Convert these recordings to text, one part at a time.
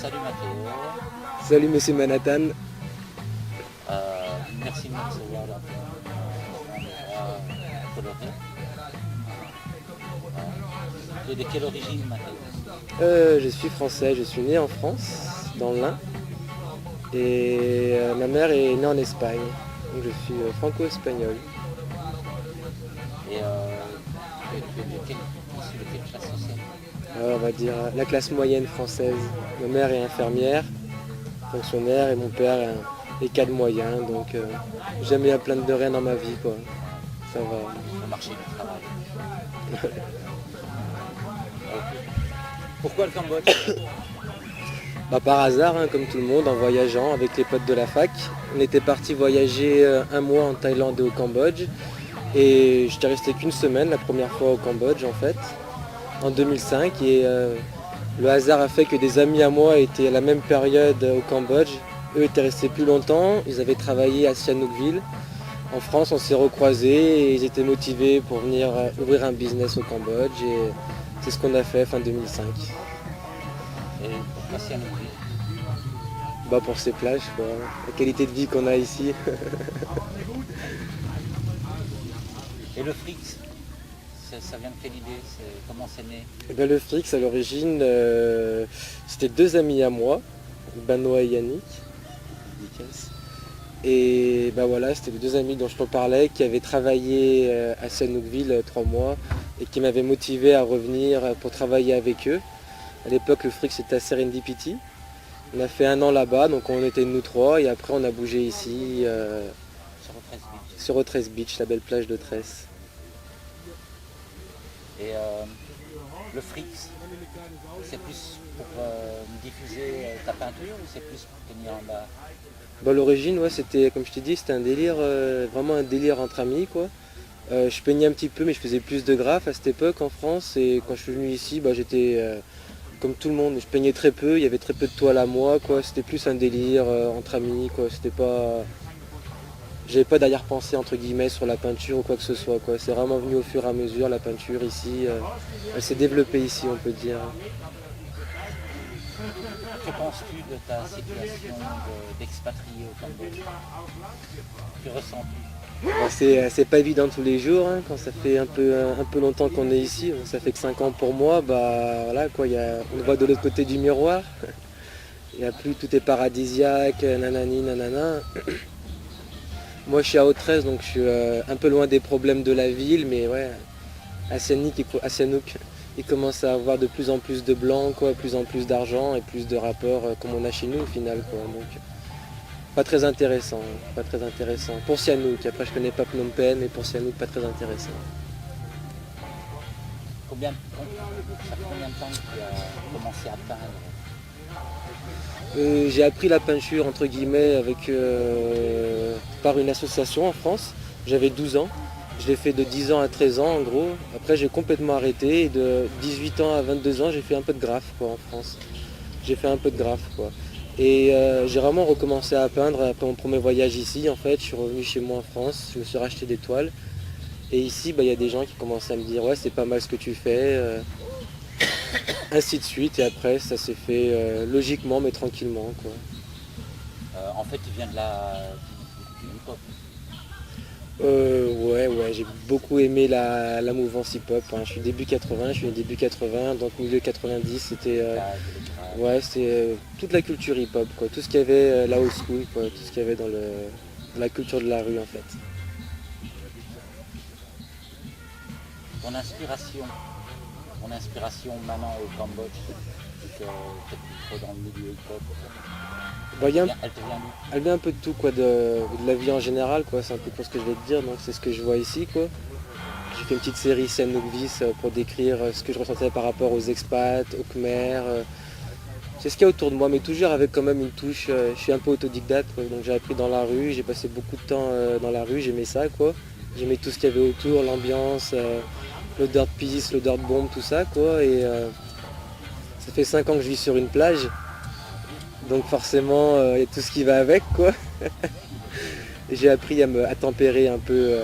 Salut Matteo. Salut Monsieur Manhattan. Merci de me recevoir là pour coloré. Tu es de quelle origine Matteo? Je suis français, je suis né en France, dans l'Ain. Et ma mère est née en Espagne. Donc je suis franco-espagnol. Et tu es issu de quelle classe sociale? On va dire la classe moyenne française. Ma mère est infirmière, fonctionnaire, et mon père est cadre moyen. Donc j'ai jamais eu à plaindre de rien dans ma vie, quoi. Ça va. Au marché du travail. Ok. Pourquoi le Cambodge? Bah, par hasard, hein, comme tout le monde, en voyageant avec les potes de la fac. On était parti voyager un mois en Thaïlande et au Cambodge. Et j'étais resté qu'une semaine la première fois au Cambodge en fait, en 2005. Et le hasard a fait que des amis à moi étaient à la même période au Cambodge. Eux étaient restés plus longtemps, ils avaient travaillé à Sihanoukville. En France, on s'est recroisés et ils étaient motivés pour venir ouvrir un business au Cambodge. Et c'est ce qu'on a fait fin 2005. Et pourquoi Sihanoukville? Bah pour ces plages, quoi. La qualité de vie qu'on a ici. Et le fric, ça vient de quelle idée? Comment c'est né? Et ben, le Frix, à l'origine, c'était deux amis à moi, Benoît et Yannick. Dédicace. Et ben voilà, c'était les deux amis dont je te parlais, qui avaient travaillé à Sihanoukville 3 mois et qui m'avaient motivé à revenir pour travailler avec eux. À l'époque, le Frix était à Serendipity. On a fait 1 an là-bas, donc on était nous trois, et après on a bougé ici, Sur Otres Beach. sur Otres Beach, la belle plage de Tress. Et le fric, c'est plus pour diffuser ta peinture ou c'est plus pour tenir en bas? Bah, l'origine, ouais, c'était, comme je t'ai dit, c'était un délire, vraiment un délire entre amis, quoi. Je peignais un petit peu, mais je faisais plus de graphes à cette époque en France. Et quand je suis venu ici, bah, j'étais comme tout le monde. Je peignais très peu, il y avait très peu de toiles à moi, quoi. C'était plus un délire entre amis, quoi. C'était pas, j'avais pas d'arrière-pensée entre guillemets sur la peinture ou quoi que ce soit, quoi. C'est vraiment venu au fur et à mesure la peinture ici. Elle s'est développée ici, on peut dire. Que penses-tu de ta situation d'expatrié au Cambodge? Que ressens-tu? Bah, c'est pas évident tous les jours, hein, quand ça fait un peu longtemps qu'on est ici. Ça fait que 5 ans pour moi, bah voilà quoi, on le voit de l'autre côté du miroir. Il y a plus, tout est paradisiaque, nanani, nanana. Moi je suis à Haute-Tresse, donc je suis un peu loin des problèmes de la ville, mais ouais, à Sihanouk, il commence à avoir de plus en plus de blancs, quoi, plus en plus d'argent et plus de rapports comme on a chez nous au final, quoi. Donc pas très intéressant, pas très intéressant. Pour Sihanouk, après je connais pas Phnom Penh, mais pour Sihanouk pas très intéressant. Ça fait combien de temps que tu as commencé à peindre? J'ai appris la peinture entre guillemets par une association en France. J'avais 12 ans. Je l'ai fait de 10 ans à 13 ans en gros. Après j'ai complètement arrêté et de 18 ans à 22 ans j'ai fait un peu de graphe quoi, en France. J'ai fait un peu de graphe quoi. Et j'ai vraiment recommencé à peindre après mon premier voyage ici en fait. Je suis revenu chez moi en France, je me suis racheté des toiles. Et ici bah, y a des gens qui commençaient à me dire ouais c'est pas mal ce que tu fais. Ainsi de suite et après ça s'est fait logiquement mais tranquillement quoi. En fait, tu viens du hip-hop. Ouais, j'ai beaucoup aimé la mouvance hip-hop, hein. Je suis début 80, je suis né début 80, donc milieu 90, c'était ouais, c'est toute la culture hip-hop, quoi. Tout ce qu'il y avait la old school, quoi. Tout ce qu'il y avait dans la culture de la rue en fait. Ton inspiration maintenant au Cambodge, vu que tu es trop dans le milieu hip-hop, Bah, elle te vient d'où? elle vient un peu de tout quoi, de la vie en général quoi, c'est un peu pour ce que je vais te dire, donc c'est ce que je vois ici quoi. J'ai fait une petite série Sihanoukvis pour décrire ce que je ressentais par rapport aux expats, aux Khmers. C'est ce qu'il y a autour de moi, mais toujours avec quand même une touche. Je suis un peu autodidacte, quoi. Donc j'ai appris dans la rue, j'ai passé beaucoup de temps dans la rue, j'aimais ça quoi. J'aimais tout ce qu'il y avait autour, l'ambiance, l'odeur de pisse, l'odeur de bombe, tout ça quoi. Et ça fait 5 ans que je vis sur une plage, donc forcément il y a tout ce qui va avec quoi. Et j'ai appris à tempérer un peu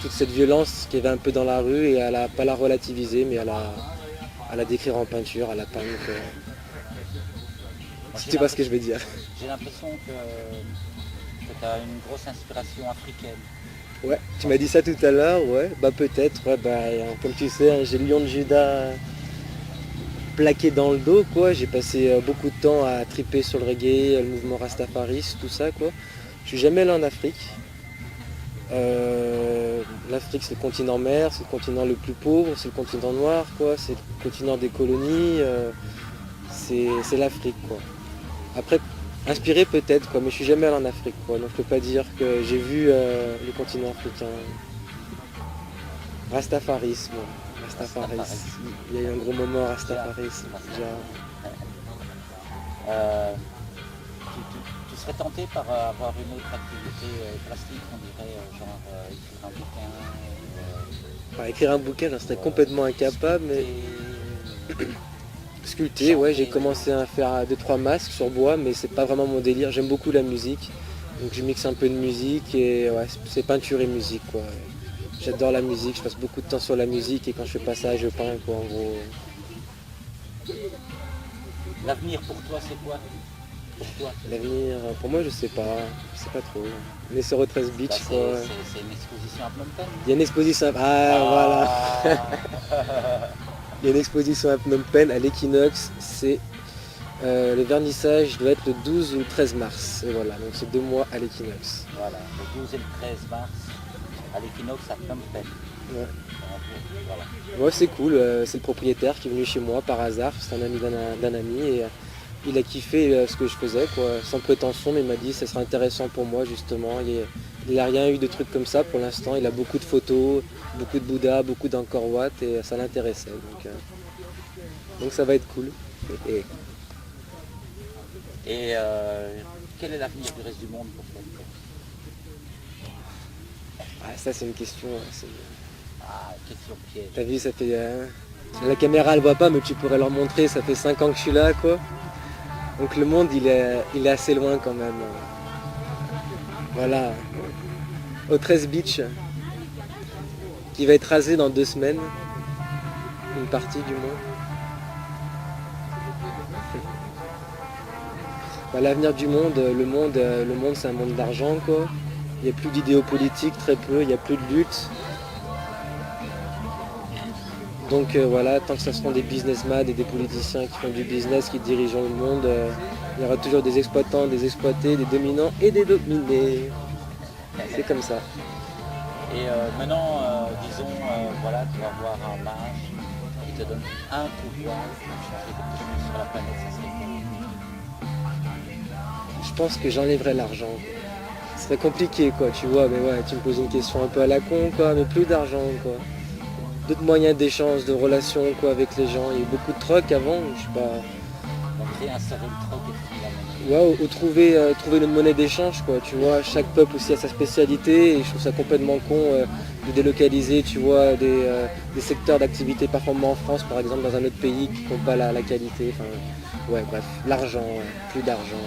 toute cette violence qu'il y avait un peu dans la rue et pas la relativiser, mais à la décrire en peinture, à la peindre. Si tu vois ce que je veux dire. J'ai l'impression que tu as une grosse inspiration africaine. Ouais, tu m'as dit ça tout à l'heure, ouais, bah peut-être, ouais, bah comme tu sais, hein, j'ai le lion de Juda plaqué dans le dos, quoi. J'ai passé beaucoup de temps à triper sur le reggae, le mouvement Rastafaris, tout ça, quoi. Je suis jamais allé en Afrique. L'Afrique, c'est le continent mer, c'est le continent le plus pauvre, c'est le continent noir, quoi. C'est le continent des colonies, c'est l'Afrique, quoi. Après, inspiré peut-être, quoi, mais je suis jamais allé en Afrique, quoi. Donc je peux pas dire que j'ai vu le continent africain. Rastafarisme, Rastafaris. Il y a eu un gros moment Rastafarisme. Déjà. Tu serais tenté par avoir une autre activité plastique, on dirait, genre écrire un bouquin Écrire un bouquin, j'en serais complètement incapable, mais sculpter, ouais, j'ai commencé à faire 2-3 masques sur bois, mais c'est pas vraiment mon délire. J'aime beaucoup la musique, donc je mixe un peu de musique et ouais, c'est peinture et musique, quoi. J'adore la musique, je passe beaucoup de temps sur la musique et quand je fais pas ça, je peins, quoi, en gros. L'avenir pour toi, c'est quoi? L'avenir, pour moi, je sais pas trop. On est sur 13 Beach, bah, quoi. C'est une exposition à Phnom Penh. Il y a une exposition voilà. Il y a une exposition à Phnom Penh à l'équinoxe, c'est le vernissage doit être le 12 ou le 13 mars. Et voilà, donc c'est 2 mois à l'équinoxe. Voilà, le 12 et le 13 mars à l'équinoxe à Phnom Penh. Ouais. Voilà. Ouais, c'est cool, c'est le propriétaire qui est venu chez moi par hasard, c'est un ami d'un ami et il a kiffé ce que je faisais, quoi, sans prétention, mais il m'a dit que ça serait intéressant pour moi justement. Il n'a rien eu de trucs comme ça pour l'instant, il a beaucoup de photos, beaucoup de Bouddha, beaucoup d'Angkor Wat et ça l'intéressait. Donc ça va être cool. Et quel est l'avenir du reste du monde pour toi? Ça c'est une question. Question piège. T'as vu, ça fait. La caméra elle voit pas, mais tu pourrais leur montrer, ça fait 5 ans que je suis là, quoi. Donc le monde il est assez loin quand même. Voilà. Au 13 Beach, qui va être rasé dans 2 semaines. Une partie du moins. L'avenir du monde, le monde c'est un monde d'argent, quoi. Il n'y a plus d'idéaux politiques, très peu, il n'y a plus de lutte. Donc voilà, tant que ce seront des businessmen et des politiciens qui font du business, qui dirigent le monde, il y aura toujours des exploitants, des exploités, des dominants et des dominés. C'est comme ça. Et maintenant, disons, voilà, tu vas voir un mage, il te donne un pouvoir pour changer quelque chose sur la planète, ça serait quoi? Je pense que j'enlèverais l'argent. Ce serait compliqué, quoi, tu vois, mais ouais, tu me poses une question un peu à la con, quoi, mais plus d'argent, quoi. D'autres moyens d'échange, de relations, quoi, avec les gens. Il y a eu beaucoup de troc avant, je sais pas. Donc réinsérer le troc et la monnaie. Ouais, ou trouver une monnaie d'échange, quoi, tu vois. Chaque peuple aussi a sa spécialité et je trouve ça complètement con de délocaliser, tu vois, des secteurs d'activité performants en France, par exemple, dans un autre pays qui n'ont pas la qualité. Enfin, ouais, bref, l'argent, plus d'argent.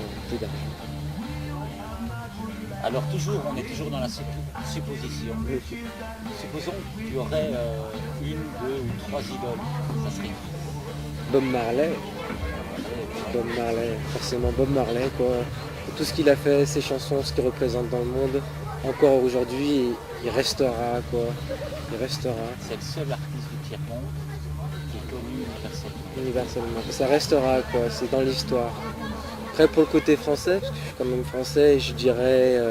Alors on est toujours dans la supposition. Supposons que tu aurais 1, 2 ou 3 idoles. Ça serait qui? Bob Marley, forcément Bob Marley, quoi. Tout ce qu'il a fait, ses chansons, ce qu'il représente dans le monde, encore aujourd'hui, il restera, quoi. Il restera. C'est le seul artiste du tiers-monde qui est connu universellement. Ça restera, quoi. C'est dans l'histoire. Après, pour le côté français, parce que je suis quand même français, je dirais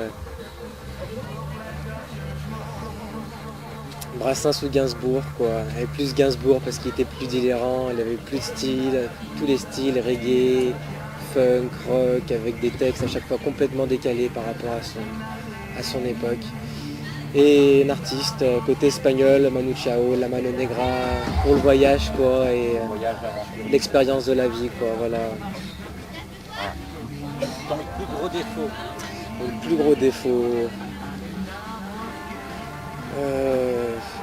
Brassens ou Gainsbourg, quoi. Et plus Gainsbourg parce qu'il était plus délirant, il avait plus de style, tous les styles, reggae, funk, rock, avec des textes à chaque fois complètement décalés par rapport à son époque. Et un artiste côté espagnol, Manu Chao, La Mano Negra, pour le voyage, quoi, et l'expérience de la vie, quoi, voilà. Ton plus gros défaut? Le plus gros défaut,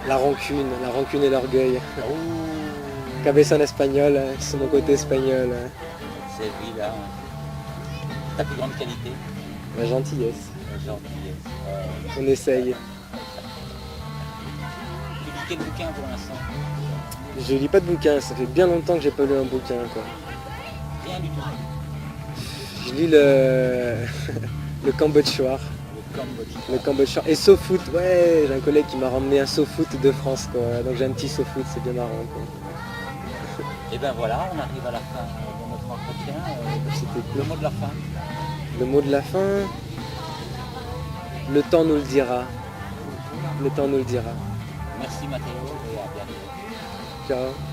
la rancune et l'orgueil. Cabeza en espagnol, c'est mon côté espagnol. C'est vilain. Ta plus grande qualité? La gentillesse. On essaye. Tu lis quel bouquin pour l'instant? Je lis pas de bouquin, ça fait bien longtemps que j'ai pas lu un bouquin, quoi. Rien du tout. Je lis le, le Cambodge-Soir. Le Cambodge. Le Cambodge-Soir. Et SoFoot, ouais, j'ai un collègue qui m'a ramené un SoFoot de France, quoi. Donc j'ai un petit SoFoot, c'est bien marrant, quoi. Et ben voilà, on arrive à la fin de notre entretien. C'était Le cool. mot de la fin. Le mot de la fin, le temps nous le dira. Le temps nous le dira. Merci Mathéo et à bientôt. Ciao.